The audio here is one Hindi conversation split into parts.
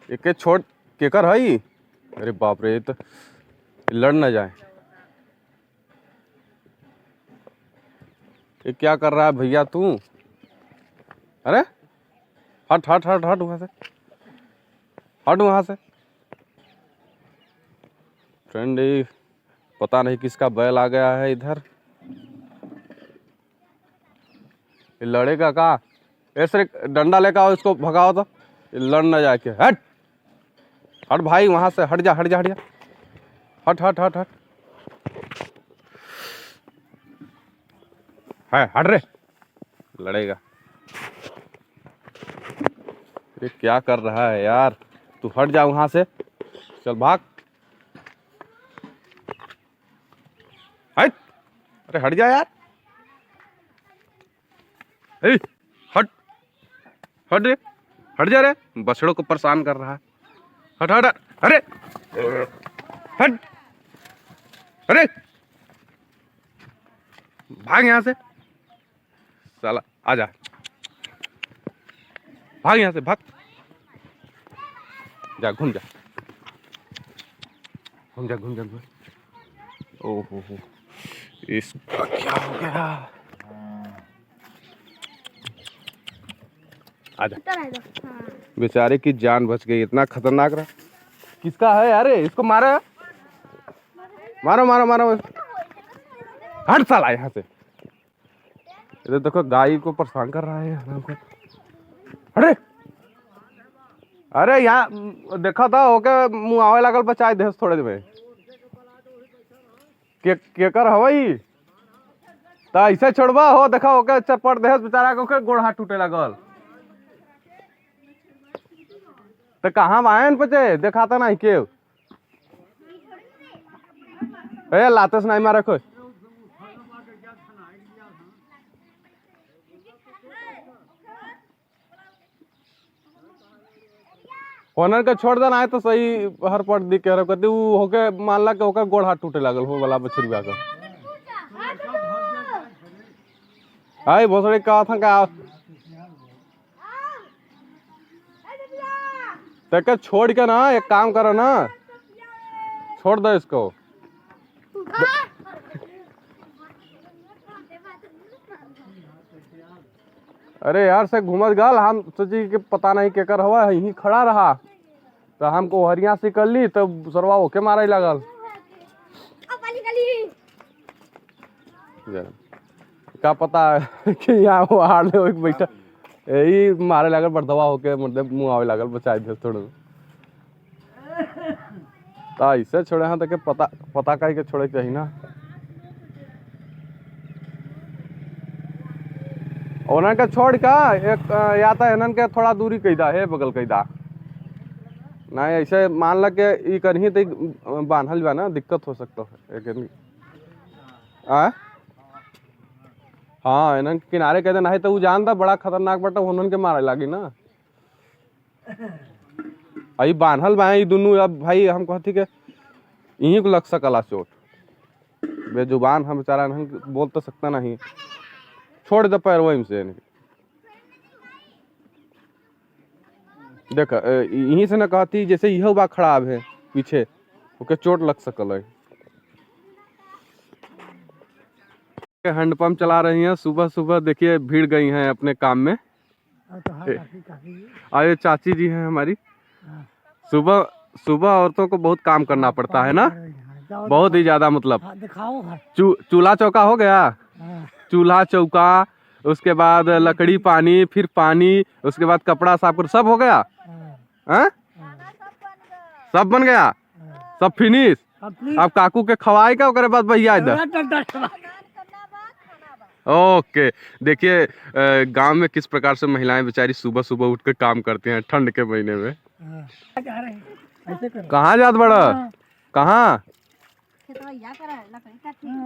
एक छोड़ केकर है। अरे बाप रे, तो लड़ ना जाए। ये क्या कर रहा है भैया तू? अरे हट हट हट हट वहां से, हट वहां से। फ्रेंड, पता नहीं किसका बैल आ गया है इधर। ये लड़ेगा का? ऐसे डंडा लेकर आओ, इसको भगाओ तो लड़ ना जाके। हट हट भाई वहां से, हट जा हट जा हट जा, हट हट हट हट। है हट रे, लड़ेगा। ये क्या कर रहा है यार? तू हट जा वहां से, चल भाग। हट, अरे हट जा यार। ए, हट हट रे, हट जा रे, बछड़ों को परेशान कर रहा है। हट हट हट, अरे हट, अरे भाग यहाँ से साला, आजा, भाग यहाँ से भाग। जा घूम जा, घूम जा घूम जा घूम। ओहो हो, इसका क्या हो गया? आजा, बेचारे की जान बच गई। इतना खतरनाक रहा। किसका है? अरे इसको मारो मारो मारो मारो, हट साला यहाँ से। इधर देखो, गाय को परेशान कर रहा है हमको। अरे अरे यहाँ देखा था होके मुँह आवे लागल, बचाए दे थोड़े देर में। केकर हवई तो ऐसे छोड़बा हो? देखा होके चरपट दे बेचारा के गोड़ हाथ टूटे लगल। तो कहाँ आयन पचे देखाता नहीं के? ए लाते से नहीं मारे कोई। ओनर के छोड़ देना है तो सही। हर पट दी कह रहे कहती वो होके मान ला के होकर गोड़ हाथ टूटे लागल हो वाला बछड़िया का। आई भोसड़ी का था का तेके छोड़ के ना, एक काम करो ना, छोड़ दो इसको। अरे यार से घूमत गल, हम सोची कि पता नहीं केकर हवा, यहीं खड़ा रहा तो हमको हरिया से कर ली तो सरवा होके मारे लगल। क्या पता कि यहाँ वो हार ले बैठा यही मारे लागल, बड़दवा होके मुंह आवे लागल, बचाए थे थोड़े। तो ऐसे छोड़े हैं तो पता पता कहीं के छोड़े चाहिए ना। ओनन के छोड़ का एक या तो इनन के थोड़ा दूरी कैदा है, बगल कैदा नहीं। ऐसे मान ला के ई करही तो बांधल बा ना, दिक्कत हो सकता है एक आ? हाँ इनन के किनारे कहते नहीं तो वो जानता बड़ा खतरनाक बटा, उन्हन के मारे लागी ना। आई बांधल बा दोनों। अब भाई हम कहती के यहीं को लग सकला चोट, बेजुबान हम बेचारा नहीं बोल तो सकता नहीं। छोड़ दे पैर वहीं से। देख यहीं से ना कहती जैसे यह बा खराब है पीछे, ओके चोट लग सकल है। हैंडपंप चला रही हैं सुबह सुबह, देखिए भीड़ गई हैं अपने काम में। आए चाची जी हैं हमारी। सुबह सुबह औरतों को बहुत काम करना पड़ता है ना, बहुत ही ज्यादा। मतलब चूल्हा चौका हो गया, चूल्हा चौका, उसके बाद लकड़ी पानी, फिर पानी, उसके बाद कपड़ा साफ कर, सब हो गया। हाँ सब बन गया, सब फिनिश। अब काकू के खवाए का ओकरे बाद भैया इधर। ओके, देखिए गांव में किस प्रकार से महिलाएं बेचारी सुबह सुबह उठ के काम करती हैं ठंड के महीने में। कहाँ जात बड़ा? कहाँ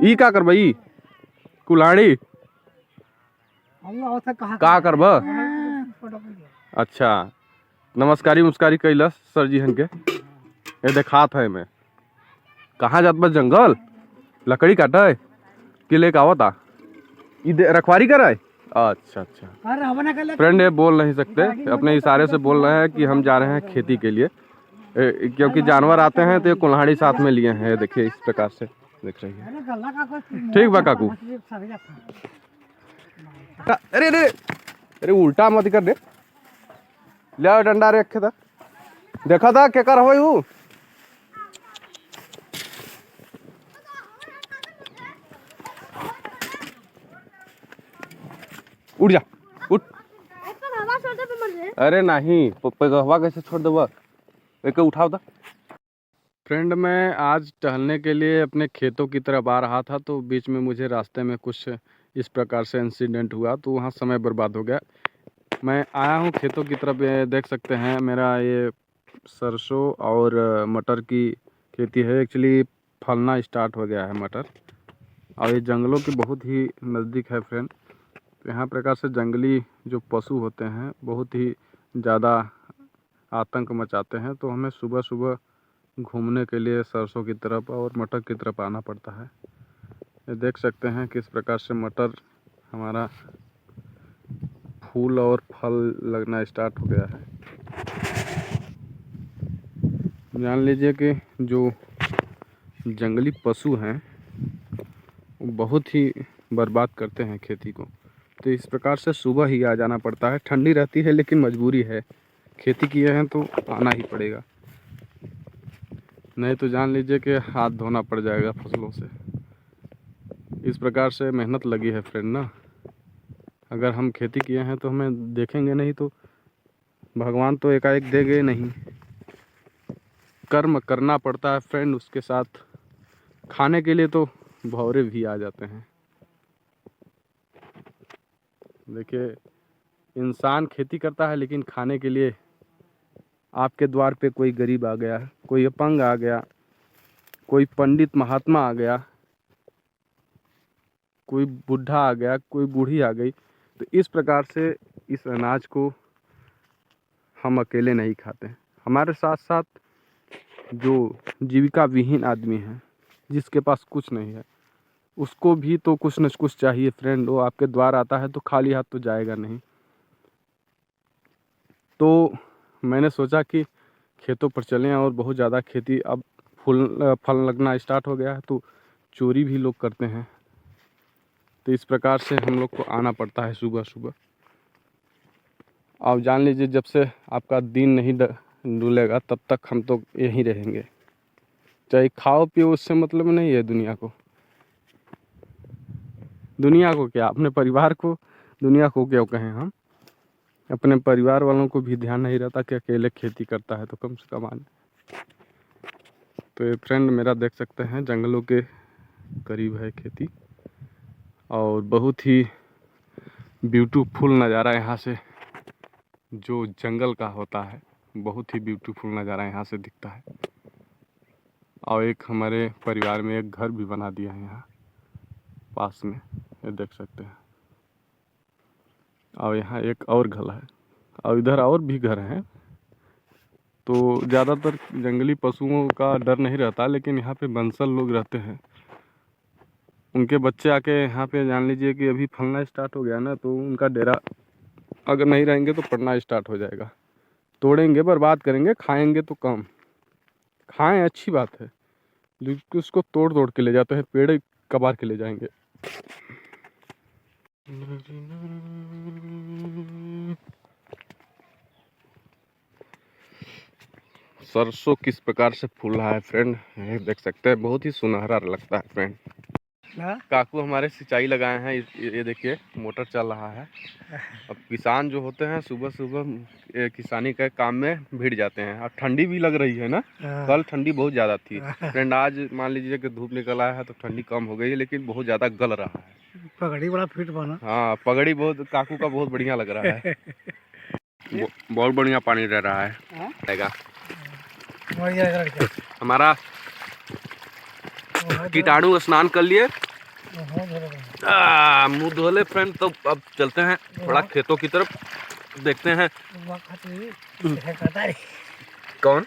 ई का कर भाई कुल्हाड़ी का करब? अच्छा, नमस्कारी मुस्कारी कैलस सर जी हन के। ये देखात है मैं। कहाँ जात बा? जंगल लकड़ी काटे कि लेके आवता? रखवारी कराए? अच्छा अच्छा। फ्रेंड ये बोल नहीं सकते, अपने इशारे से बोल रहे हैं कि हम जा रहे हैं खेती के लिए, क्योंकि जानवर आते हैं तो ये कुल्हाड़ी साथ में लिए हैं। देखिए इस प्रकार से दिख रही है। ठीक बा काकू। अरे अरे अरे उल्टा मत कर दे, ले डंडा रे रखे था, देखा था क्या कर हो। उठ जा उठ। अरे नहीं हवा कैसे छोड़ देगा, एक उठाओ था। फ्रेंड मैं आज टहलने के लिए अपने खेतों की तरफ आ रहा था, तो बीच में मुझे रास्ते में कुछ इस प्रकार से इंसिडेंट हुआ, तो वहाँ समय बर्बाद हो गया। मैं आया हूँ खेतों की तरफ, ये देख सकते हैं मेरा ये सरसों और मटर की खेती है। एक्चुअली फलना स्टार्ट हो गया है मटर, और ये जंगलों के बहुत ही नज़दीक है फ्रेंड। तो यहाँ प्रकार से जंगली जो पशु होते हैं बहुत ही ज़्यादा आतंक मचाते हैं, तो हमें सुबह सुबह घूमने के लिए सरसों की तरफ और मटर की तरफ आना पड़ता है। ये देख सकते हैं किस प्रकार से मटर हमारा फूल और फल लगना स्टार्ट हो गया है। जान लीजिए कि जो जंगली पशु हैं वो बहुत ही बर्बाद करते हैं खेती को, तो इस प्रकार से सुबह ही आ जाना पड़ता है। ठंडी रहती है लेकिन मजबूरी है, खेती किए हैं तो आना ही पड़ेगा, नहीं तो जान लीजिए कि हाथ धोना पड़ जाएगा फसलों से। इस प्रकार से मेहनत लगी है फ्रेंड ना। अगर हम खेती किए हैं तो हमें देखेंगे नहीं तो भगवान तो एकाएक देंगे नहीं, कर्म करना पड़ता है फ्रेंड। उसके साथ खाने के लिए तो भौरे भी आ जाते हैं। देखिए इंसान खेती करता है लेकिन खाने के लिए आपके द्वार पे कोई गरीब आ गया, कोई अपंग आ गया, कोई पंडित महात्मा आ गया, कोई बूढ़ा आ गया, कोई बूढ़ी आ गई, तो इस प्रकार से इस अनाज को हम अकेले नहीं खाते। हमारे साथ साथ जो जीविका विहीन आदमी है, जिसके पास कुछ नहीं है, उसको भी तो कुछ न कुछ चाहिए फ्रेंड। वो आपके द्वार आता है तो खाली हाथ तो जाएगा नहीं। तो मैंने सोचा कि खेतों पर चलें, और बहुत ज़्यादा खेती अब फल लगना स्टार्ट हो गया है, तो चोरी भी लोग करते हैं, तो इस प्रकार से हम लोग को आना पड़ता है सुबह सुबह। आप जान लीजिए जब से आपका दिन नहीं डूलेगा तब तक हम तो यहीं रहेंगे, चाहे खाओ पियो, उससे मतलब नहीं है दुनिया को। दुनिया को क्या, अपने परिवार को दुनिया को क्यों कहें हम। अपने परिवार वालों को भी ध्यान नहीं रहता कि अकेले खेती करता है तो कम से कम आने। तो ये फ्रेंड मेरा देख सकते हैं जंगलों के करीब है खेती, और बहुत ही ब्यूटीफुल नज़ारा यहाँ से जो जंगल का होता है, बहुत ही ब्यूटीफुल नज़ारा यहाँ से दिखता है। और एक हमारे परिवार में एक घर भी बना दिया है यहाँ पास में, ये देख सकते हैं। और यहाँ एक और घर है, और इधर और भी घर हैं। तो ज़्यादातर जंगली पशुओं का डर नहीं रहता, लेकिन यहाँ पे बंसल लोग रहते हैं, उनके बच्चे आके यहाँ पे जान लीजिए कि अभी फलना स्टार्ट हो गया ना, तो उनका डेरा अगर नहीं रहेंगे तो पड़ना स्टार्ट हो जाएगा। तोड़ेंगे, बर्बाद करेंगे, खाएंगे तो कम खाएं, अच्छी बात है, लेकिन उसको तोड़ तोड़ के ले जाते हैं, पेड़ कबार के ले जाएंगे। सरसों किस प्रकार से फूल रहा है फ्रेंड, ये देख सकते हैं, बहुत ही सुनहरा लगता है फ्रेंड। काकू हमारे सिंचाई लगाए हैं, ये देखिए मोटर चल रहा है। अब किसान जो होते हैं सुबह सुबह किसानी के काम में भिड़ जाते हैं। अब ठंडी भी लग रही है ना, कल ठंडी बहुत ज़्यादा थी फ्रेंड, आज मान लीजिए कि धूप निकल आया है तो ठंडी कम हो गई है, लेकिन बहुत ज़्यादा गल रहा है। पगड़ी बड़ा फिट बना। हाँ पगड़ी बहुत काकू का बहुत बढ़िया लग रहा है। बहुत बढ़िया पानी रह रहा है। हमारा कीटाणु स्नान कर लिए, मुंह धो ले फ्रेंड। तो अब चलते हैं थोड़ा खेतों की तरफ, देखते हैं कौन।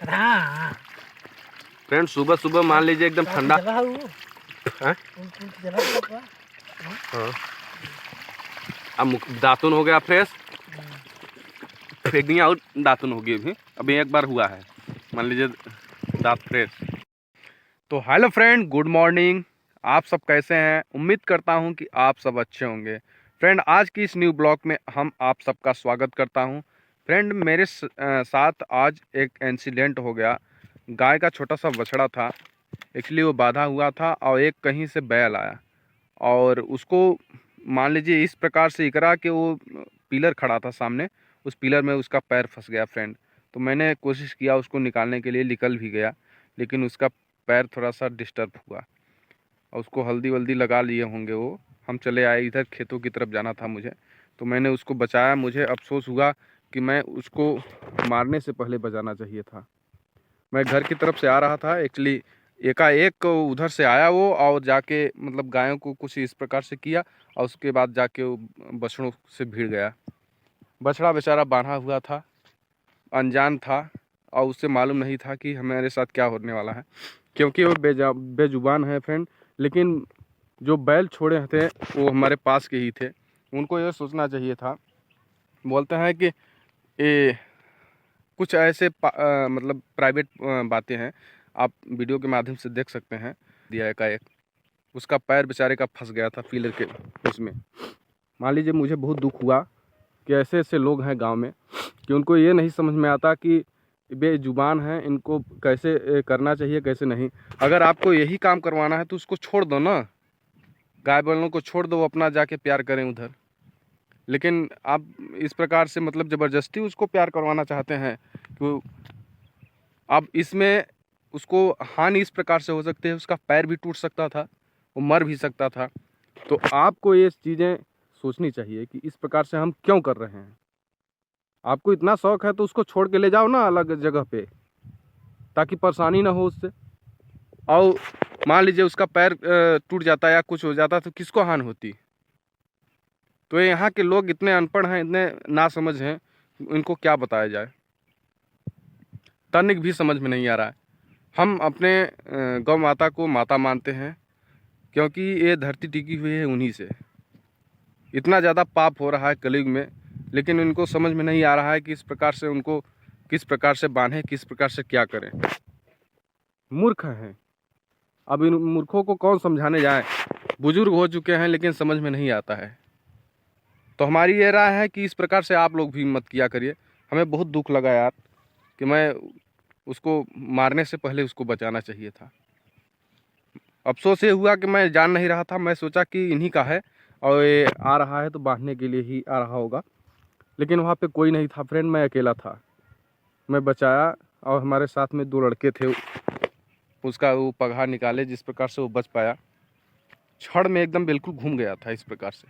हाँ फ्रेंड सुबह सुबह मान लीजिए एकदम ठंडा हाँ अब दातुन हो गया फ्रेश, फेंक दिया और दातुन हो गई अभी एक बार हुआ है, मान लीजिए दांत फ्रेश। तो हेलो फ्रेंड, गुड मॉर्निंग। आप सब कैसे हैं? उम्मीद करता हूं कि आप सब अच्छे होंगे। फ्रेंड, आज की इस न्यू ब्लॉग में हम आप सबका स्वागत करता हूं। फ्रेंड, मेरे साथ आज एक इंसिडेंट हो गया। गाय का छोटा सा बछड़ा था, एक्चुअली वो बाधा हुआ था और एक कहीं से बैल आया और उसको मान लीजिए इस प्रकार से इकरा कि वो पिलर खड़ा था सामने, उस पिलर में उसका पैर फंस गया फ्रेंड। तो मैंने कोशिश किया उसको निकालने के लिए, निकल भी गया, लेकिन उसका पैर थोड़ा सा डिस्टर्ब हुआ और उसको हल्दी वल्दी लगा लिए होंगे वो। हम चले आए, इधर खेतों की तरफ जाना था मुझे, तो मैंने उसको बचाया। मुझे अफसोस हुआ कि मैं उसको मारने से पहले बचाना चाहिए था। मैं घर की तरफ से आ रहा था, एक्चुअली एकाएक उधर से आया वो और जाके मतलब गायों को कुछ इस प्रकार से किया और उसके बाद जाके वो बछड़ों से भिड़ गया। बछड़ा बेचारा बांधा हुआ था, अनजान था और उससे मालूम नहीं था कि हमारे साथ क्या होने वाला है, क्योंकि वो बेजुबान है फ्रेंड। लेकिन जो बैल छोड़े थे वो हमारे पास के ही थे, उनको यह सोचना चाहिए था। बोलते हैं कि ये कुछ ऐसे मतलब प्राइवेट बातें हैं, आप वीडियो के माध्यम से देख सकते हैं। दिया एकाएक उसका पैर बेचारे का फंस गया था पिलर के उसमें। मान लीजिए मुझे बहुत दुख हुआ कि ऐसे ऐसे लोग हैं गांव में कि उनको ये नहीं समझ में आता कि बेजुबान हैं, इनको कैसे करना चाहिए कैसे नहीं। अगर आपको यही काम करवाना है तो उसको छोड़ दो ना, गाय बैलों को छोड़ दो, अपना जाके प्यार करें उधर। लेकिन आप इस प्रकार से मतलब ज़बरदस्ती उसको प्यार करवाना चाहते हैं तो अब इसमें उसको हानि इस प्रकार से हो सकती है, उसका पैर भी टूट सकता था, वो मर भी सकता था। तो आपको ये चीज़ें सोचनी चाहिए कि इस प्रकार से हम क्यों कर रहे हैं। आपको इतना शौक है तो उसको छोड़ के ले जाओ ना अलग जगह पे, ताकि परेशानी ना हो उससे। और मान लीजिए उसका पैर टूट जाता या कुछ हो जाता तो किसको हानि होती। तो यहाँ के लोग इतने अनपढ़ हैं, इतने नासमझ हैं, इनको क्या बताया जाए, तनिक भी समझ में नहीं आ रहा है। हम अपने गौ माता को माता मानते हैं, क्योंकि ये धरती टिकी हुई है उन्हीं से। इतना ज़्यादा पाप हो रहा है कलयुग में, लेकिन इनको समझ में नहीं आ रहा है कि इस प्रकार से उनको किस प्रकार से बांधें, किस प्रकार से क्या करें। मूर्ख हैं। अब इन मूर्खों को कौन समझाने जाए। बुजुर्ग हो चुके हैं लेकिन समझ में नहीं आता है। तो हमारी ये राय है कि इस प्रकार से आप लोग भी मत किया करिए। हमें बहुत दुख लगा यार कि मैं उसको मारने से पहले उसको बचाना चाहिए था। अफसोस ये हुआ कि मैं जान नहीं रहा था, मैं सोचा कि इन्हीं का है और ये आ रहा है तो बांधने के लिए ही आ रहा होगा, लेकिन वहाँ पे कोई नहीं था फ्रेंड, मैं अकेला था। मैं बचाया और हमारे साथ में 2 लड़के थे, उसका वो पगहा निकाले, जिस प्रकार से वो बच पाया। छड़ में एकदम बिल्कुल घूम गया था। इस प्रकार से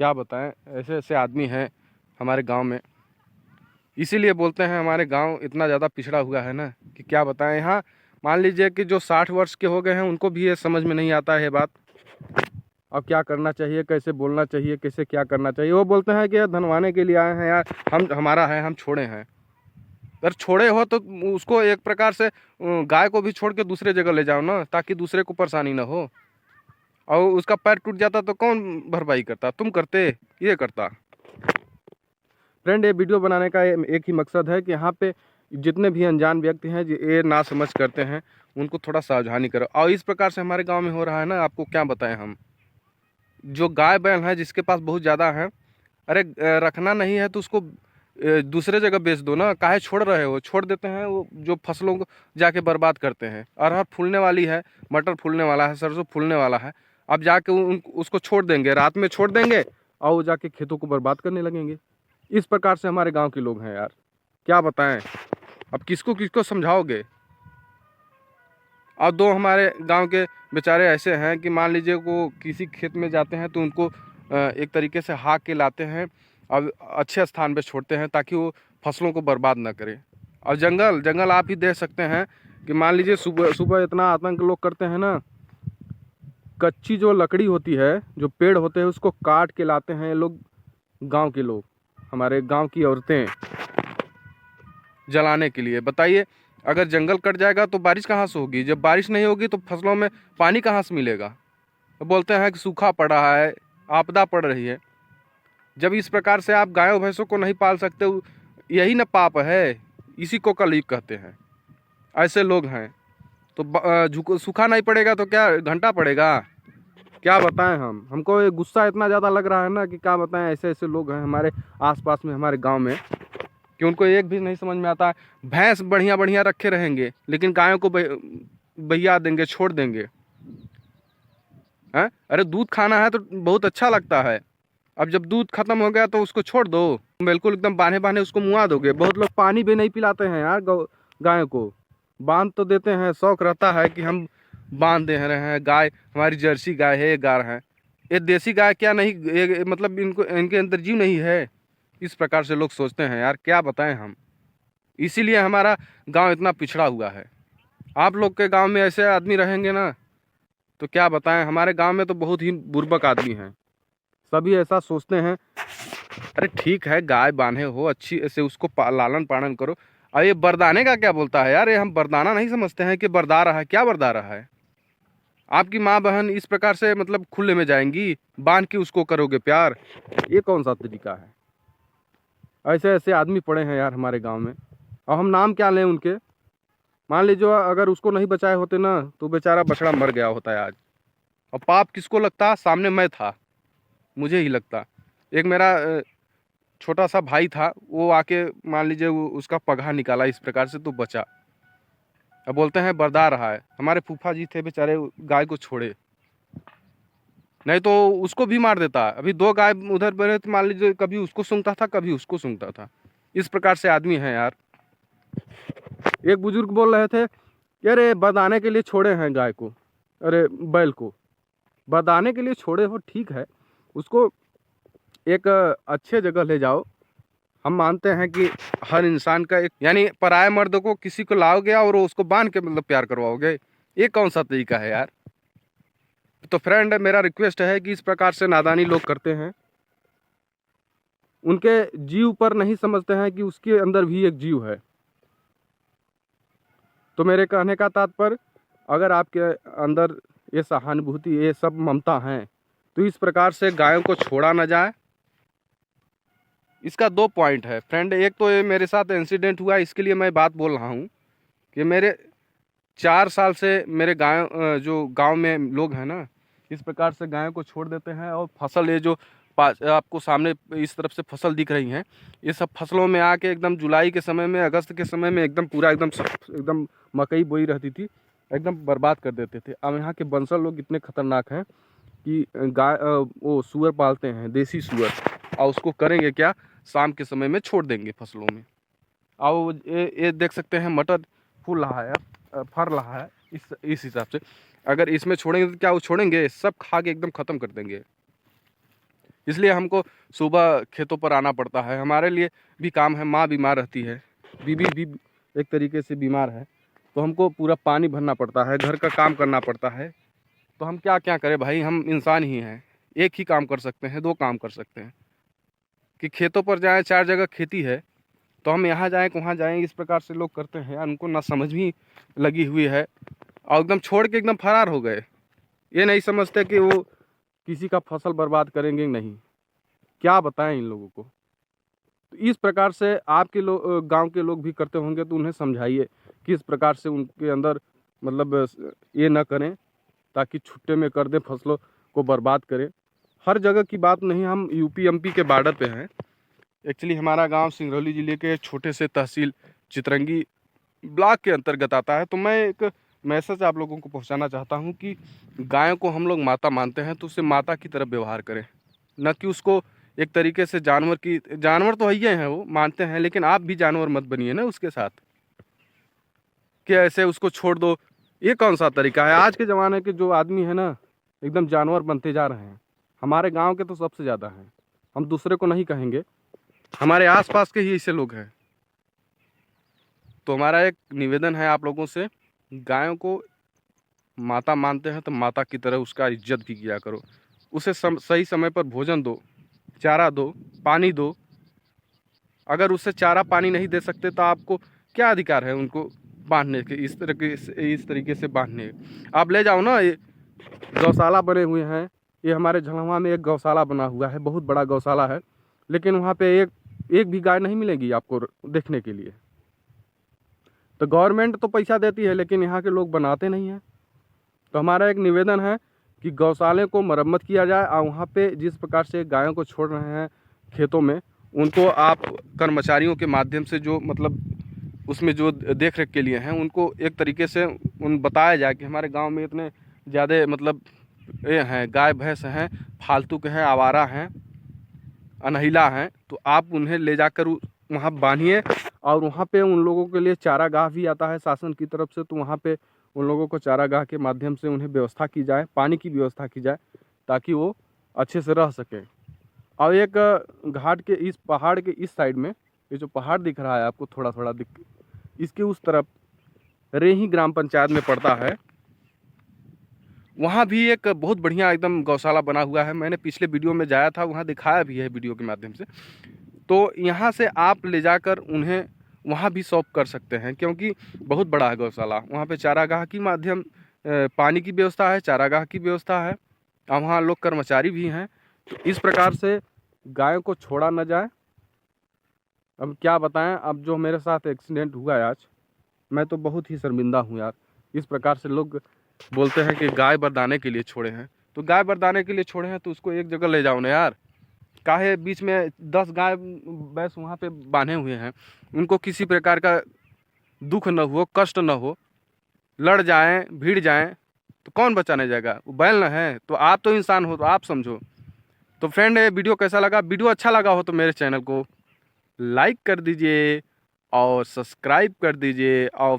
क्या बताएं, ऐसे ऐसे आदमी हैं हमारे गांव में। इसीलिए बोलते हैं हमारे गांव इतना ज़्यादा पिछड़ा हुआ है ना कि क्या बताएं। यहाँ मान लीजिए कि जो 60 वर्ष के हो गए हैं उनको भी ये समझ में नहीं आता है बात। अब क्या करना चाहिए, कैसे बोलना चाहिए, कैसे क्या करना चाहिए। वो बोलते हैं कि यार धनवाने के लिए आए हैं यार, हम हमारा है, हम छोड़े हैं। अगर छोड़े हो तो उसको एक प्रकार से गाय को भी छोड़ के दूसरे जगह ले जाओ ना, ताकि दूसरे को परेशानी ना हो। और उसका पैर टूट जाता तो कौन भरपाई करता? तुम करते, ये करता। फ्रेंड, ये वीडियो बनाने का एक ही मकसद है कि यहाँ पे जितने भी अनजान व्यक्ति हैं ये ना समझ करते हैं, उनको थोड़ा सावधानी करो। और इस प्रकार से हमारे गांव में हो रहा है ना, आपको क्या बताएं हम। जो गाय बैल हैं जिसके पास बहुत ज़्यादा है, अरे रखना नहीं है तो उसको दूसरे जगह बेच दो ना, काहे छोड़ रहे हो? छोड़ देते हैं वो जो फसलों को जाके बर्बाद करते हैं। अरहर फूलने वाली है, मटर फूलने वाला है, सरसों फूलने वाला है, अब जाके उसको छोड़ देंगे, रात में छोड़ देंगे और वो जाके खेतों को बर्बाद करने लगेंगे। इस प्रकार से हमारे गांव के लोग हैं यार, क्या बताएं। अब किसको किसको समझाओगे। और 2 हमारे गांव के बेचारे ऐसे हैं कि मान लीजिए वो किसी खेत में जाते हैं तो उनको एक तरीके से हाँक के लाते हैं और अच्छे स्थान पे छोड़ते हैं ताकि वो फसलों को बर्बाद ना करें। और जंगल जंगल आप ही देख सकते हैं कि मान लीजिए सुबह सुबह इतना आतंक लोग करते हैं ना, कच्ची जो लकड़ी होती है, जो पेड़ होते हैं, उसको काट के लाते हैं लोग, गाँव के लोग, हमारे गाँव की औरतें जलाने के लिए। बताइए, अगर जंगल कट जाएगा तो बारिश कहाँ से होगी, जब बारिश नहीं होगी तो फसलों में पानी कहाँ से मिलेगा। तो बोलते हैं कि सूखा पड़ रहा है, आपदा पड़ रही है। जब इस प्रकार से आप गायों भैंसों को नहीं पाल सकते, यही ना पाप है, इसी को कलयुग कहते हैं। ऐसे लोग हैं तो सूखा नहीं पड़ेगा तो क्या घंटा पड़ेगा, क्या बताएं हमको ये गुस्सा इतना ज़्यादा लग रहा है ना कि क्या बताएं। ऐसे ऐसे लोग हैं हमारे आसपास में, हमारे गांव में, कि उनको एक भी नहीं समझ में आता है। भैंस बढ़िया बढ़िया रखे रहेंगे लेकिन गायों को बहिया देंगे, छोड़ देंगे। हैं, अरे दूध खाना है तो बहुत अच्छा लगता है, अब जब दूध खत्म हो गया तो उसको छोड़ दो, बिल्कुल एकदम बांधे बांधे उसको मुआ दोगे। बहुत लोग पानी भी नहीं पिलाते हैं यार गायों को, बांध तो देते हैं, शौक रहता है कि हम बांध दे रहे हैं। गाय हमारी जर्सी गाय है, ये गाय है, ये देसी गाय क्या नहीं, मतलब इनको इनके अंदर जीव नहीं है। इस प्रकार से लोग सोचते हैं यार, क्या बताएं हम। इसीलिए हमारा गांव इतना पिछड़ा हुआ है। आप लोग के गांव में ऐसे आदमी रहेंगे ना तो क्या बताएं। हमारे गांव में तो बहुत ही बुर्बक आदमी हैं, सभी ऐसा सोचते हैं। अरे ठीक है, गाय बांधे हो, अच्छी ऐसे उसको लालन पालन करो। और ये बरदाने का क्या बोलता है यार, ये हम बरदाना नहीं समझते हैं कि बरदा रहा है, क्या बरदा रहा है। आपकी माँ बहन इस प्रकार से मतलब खुले में जाएंगी, बांध के उसको करोगे प्यार, ये कौन सा तरीका है। ऐसे ऐसे आदमी पड़े हैं यार हमारे गांव में। और हम नाम क्या लें उनके, मान लीजिए अगर उसको नहीं बचाए होते ना तो बेचारा बछड़ा मर गया होता है आज। और पाप किसको लगता, सामने मैं था, मुझे ही लगता। एक मेरा छोटा सा भाई था, वो आके मान लीजिए उसका पगहा निकाला इस प्रकार से तो बचा। अब बोलते हैं बरदा रहा है। हमारे फूफा जी थे बेचारे, गाय को छोड़े, नहीं तो उसको भी मार देता। अभी 2 गाय उधर बने तो मान लीजिए कभी उसको सूंघता था, कभी उसको सूंघता था। इस प्रकार से आदमी हैं यार। एक बुजुर्ग बोल रहे थे कि अरे बरदाने के लिए छोड़े हैं गाय को, अरे बैल को बरदाने के लिए छोड़े हो, ठीक है, उसको एक अच्छे जगह ले जाओ। हम मानते हैं कि हर इंसान का एक, यानी पराये मर्द को किसी को लाओगे और उसको बांध के मतलब प्यार करवाओगे, ये कौन सा तरीका है यार। तो फ्रेंड, मेरा रिक्वेस्ट है कि इस प्रकार से नादानी लोग करते हैं, उनके जीव पर नहीं समझते हैं कि उसके अंदर भी एक जीव है। तो मेरे कहने का तात्पर्य, अगर आपके अंदर ये सहानुभूति, ये सब ममता है, तो इस प्रकार से गायों को छोड़ा ना जाए। इसका 2 पॉइंट है फ्रेंड। एक तो ये मेरे साथ इंसिडेंट हुआ, इसके लिए मैं बात बोल रहा हूँ कि मेरे 4 साल से मेरे जो गांव में लोग हैं ना, इस प्रकार से गायों को छोड़ देते हैं। और फसल, ये जो आपको सामने इस तरफ से फसल दिख रही हैं, ये सब फसलों में आके एकदम जुलाई के समय में, अगस्त के समय में एकदम पूरा एकदम मकई बोई रहती थी, एकदम बर्बाद कर देते थे। अब यहाँ के बंसल लोग इतने खतरनाक हैं कि गाय वो सूअर पालते हैं, देसी सूअर, और उसको करेंगे क्या, शाम के समय में छोड़ देंगे फसलों में। और ये देख सकते हैं मटर फूल रहा है, फर रहा है। इस हिसाब से अगर इसमें छोड़ेंगे तो क्या वो छोड़ेंगे, सब खा के एकदम ख़त्म कर देंगे। इसलिए हमको सुबह खेतों पर आना पड़ता है, हमारे लिए भी काम है। माँ बीमार रहती है, बीबी भी एक तरीके से बीमार है, तो हमको पूरा पानी भरना पड़ता है, घर का काम करना पड़ता है। तो हम क्या क्या करें भाई, हम इंसान ही हैं। एक ही काम कर सकते हैं, 2 काम कर सकते हैं कि खेतों पर जाएं, 4 जगह खेती है तो हम यहाँ जाएं वहाँ जाएं, इस प्रकार से लोग करते हैं। उनको ना समझ भी लगी हुई है और एकदम छोड़ के एकदम फरार हो गए। ये नहीं समझते कि वो किसी का फसल बर्बाद करेंगे नहीं। क्या बताएं इन लोगों को। तो इस प्रकार से आपके लोग, गांव के लोग भी करते होंगे, तो उन्हें समझाइए कि इस प्रकार से उनके अंदर मतलब ये ना करें, ताकि छुट्टे में कर दें, फसलों को बर्बाद करें। हर जगह की बात नहीं, हम यूपी एमपी के बॉर्डर पे हैं। एक्चुअली हमारा गांव सिंगरौली ज़िले के छोटे से तहसील चितरंगी ब्लॉक के अंतर्गत आता है। तो मैं एक मैसेज आप लोगों को पहुंचाना चाहता हूं कि गायों को हम लोग माता मानते हैं तो उसे माता की तरह व्यवहार करें, न कि उसको एक तरीके से जानवर तो ही हैं, वो मानते हैं, लेकिन आप भी जानवर मत बनिए ना उसके साथ कि ऐसे उसको छोड़ दो। ये कौन सा तरीका है। आज के ज़माने के जो आदमी है ना, एकदम जानवर बनते जा रहे हैं। हमारे गांव के तो सबसे ज़्यादा हैं, हम दूसरे को नहीं कहेंगे, हमारे आसपास के ही ऐसे लोग हैं। तो हमारा एक निवेदन है आप लोगों से, गायों को माता मानते हैं तो माता की तरह उसका इज्जत भी किया करो। उसे सही समय पर भोजन दो, चारा दो, पानी दो। अगर उससे चारा पानी नहीं दे सकते तो आपको क्या अधिकार है उनको बांधने के, इस तरीके से बांधने। आप ले जाओ ना, ये गौशाला बने हुए हैं। ये हमारे झलवा में एक गौशाला बना हुआ है, बहुत बड़ा गौशाला है, लेकिन वहाँ पे एक भी गाय नहीं मिलेगी आपको देखने के लिए। तो गवर्नमेंट तो पैसा देती है, लेकिन यहाँ के लोग बनाते नहीं हैं। तो हमारा एक निवेदन है कि गौशाले को मरम्मत किया जाए, और वहाँ पे जिस प्रकार से गायों को छोड़ रहे हैं खेतों में, उनको आप कर्मचारियों के माध्यम से जो मतलब उसमें जो देख रेख के लिए हैं, उनको एक तरीके से बताया जाए कि हमारे गांव में इतने ज़्यादा मतलब ये हैं, गाय भैंस हैं, फालतू के हैं, आवारा हैं, अनहिला हैं, तो आप उन्हें ले जाकर वहाँ बांधिए। और वहाँ पे उन लोगों के लिए चारागाह भी आता है शासन की तरफ से, तो वहाँ पे उन लोगों को चारागाह के माध्यम से उन्हें व्यवस्था की जाए, पानी की व्यवस्था की जाए, ताकि वो अच्छे से रह सकें। और एक घाट के इस पहाड़ के इस साइड में, ये जो पहाड़ दिख रहा है आपको थोड़ा थोड़ा इसके उस तरफ रेही ग्राम पंचायत में पड़ता है, वहाँ भी एक बहुत बढ़िया एकदम गौशाला बना हुआ है। मैंने पिछले वीडियो में जाया था, वहाँ दिखाया भी है वीडियो के माध्यम से। तो यहाँ से आप ले जाकर उन्हें वहाँ भी सौंप कर सकते हैं, क्योंकि बहुत बड़ा है गौशाला। वहाँ पे चारागाह की माध्यम पानी की व्यवस्था है, चारागाह की व्यवस्था है, और वहाँ लोग कर्मचारी भी हैं। तो इस प्रकार से गायों को छोड़ा न जाए। अब क्या बताएं, अब जो मेरे साथ एक्सीडेंट हुआ है आज, मैं तो बहुत ही शर्मिंदा हूँ यार। इस प्रकार से लोग बोलते हैं कि गाय बरदाने के लिए छोड़े हैं, तो गाय बरदाने के लिए छोड़े हैं तो उसको एक जगह ले जाओ ना यार। काहे बीच में 10 गाय भैंस वहाँ पे बांधे हुए हैं, उनको किसी प्रकार का दुख न हो, कष्ट न हो, लड़ जाएं, भीड़ जाएं, तो कौन बचाने जाएगा? वो बैल न है? तो आप तो इंसान हो, तो आप समझो। तो फ्रेंड, ये वीडियो कैसा लगा? वीडियो अच्छा लगा हो तो मेरे चैनल को लाइक कर दीजिए और सब्सक्राइब कर दीजिए, और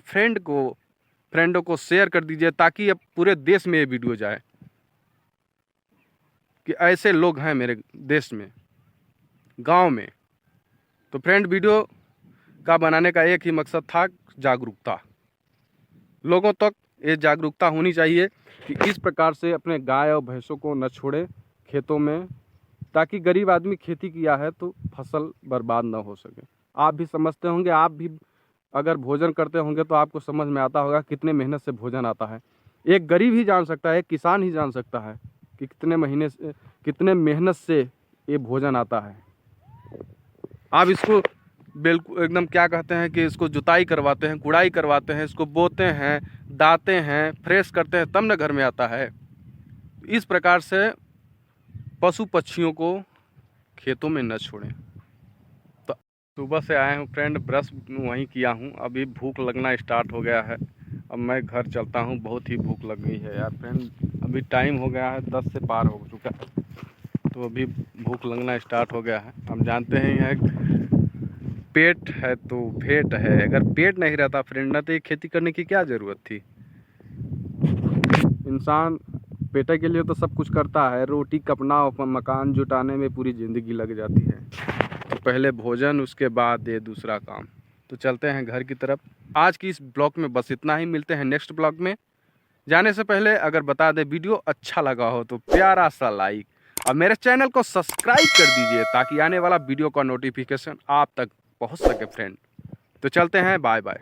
फ्रेंडों को शेयर कर दीजिए, ताकि अब पूरे देश में ये वीडियो जाए कि ऐसे लोग हैं मेरे देश में, गांव में। तो फ्रेंड, वीडियो का बनाने का एक ही मकसद था, जागरूकता। लोगों तक ये जागरूकता होनी चाहिए कि इस प्रकार से अपने गाय और भैंसों को न छोड़े खेतों में, ताकि गरीब आदमी खेती किया है तो फसल बर्बाद ना हो सके। आप भी समझते होंगे, आप भी अगर भोजन करते होंगे तो आपको समझ में आता होगा कितने मेहनत से भोजन आता है। एक गरीब ही जान सकता है, एक किसान ही जान सकता है कि कितने मेहनत से ये भोजन आता है। आप इसको बिल्कुल एकदम क्या कहते हैं कि इसको जुताई करवाते हैं, गुड़ाई करवाते हैं, इसको बोते हैं, दाते हैं, फ्रेश करते हैं, तब न घर में आता है। इस प्रकार से पशु पक्षियों को खेतों में न छोड़ें। तो सुबह से आए हूँ फ्रेंड, ब्रश वहीं किया हूँ, अभी भूख लगना स्टार्ट हो गया है। अब मैं घर चलता हूँ, बहुत ही भूख लग गई है यार फ्रेंड। अभी टाइम हो गया है 10 से पार हो चुका है, तो अभी भूख लगना स्टार्ट हो गया है। हम जानते हैं यहाँ पेट है तो भेंट है, अगर पेट नहीं रहता फ्रेंड ना, तो ये खेती करने की क्या ज़रूरत थी। इंसान पेट के लिए तो सब कुछ करता है, रोटी कपना मकान जुटाने में पूरी ज़िंदगी लग जाती है। तो पहले भोजन, उसके बाद ये दूसरा काम। तो चलते हैं घर की तरफ। आज की इस ब्लॉग में बस इतना ही, मिलते हैं नेक्स्ट ब्लॉग में। जाने से पहले अगर बता दें, वीडियो अच्छा लगा हो तो प्यारा सा लाइक, और मेरे चैनल को सब्सक्राइब कर दीजिए, ताकि आने वाला वीडियो का नोटिफिकेशन आप तक पहुंच सके फ्रेंड। तो चलते हैं, बाय बाय।